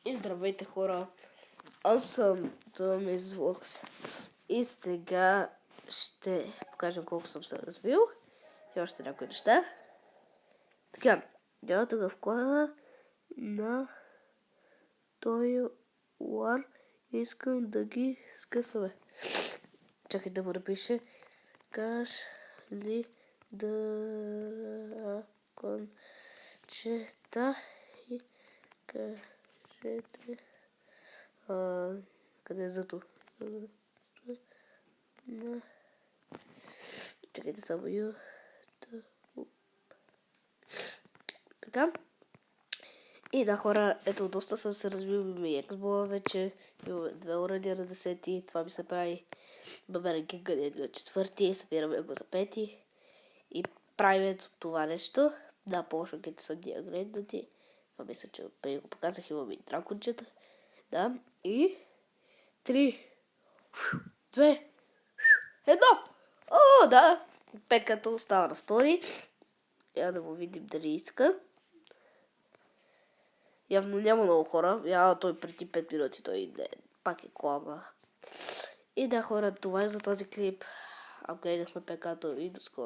И здравейте, хора! Аз съм Томислок и сега ще покажем колко съм се развил и още някои неща. Така, няма тук вклада на този лар. Искам да ги скъсаме. Чакай да му напише каш ли дракончета и кажете къде е зато? Чакайте само така. И да, хора, ето доста съм се развил, имаме и Xbox вече, имаме 2 уредия на 10, това ми се прави баберен гъде на 4, събираме го за 5 и правим ето това нещо. Да, по-шоките са диагреднати, това мисля, че преди го показах, имаме и дракончета. Да, и 3, 2, 1! О, да! Пекато остава на втори. Я да го видим дали иска. Явно няма много хора. Той преди 5 минути, той не, пак е клава. И да, хора, това е за този клип. Апгрейдахме пекато и до скоро.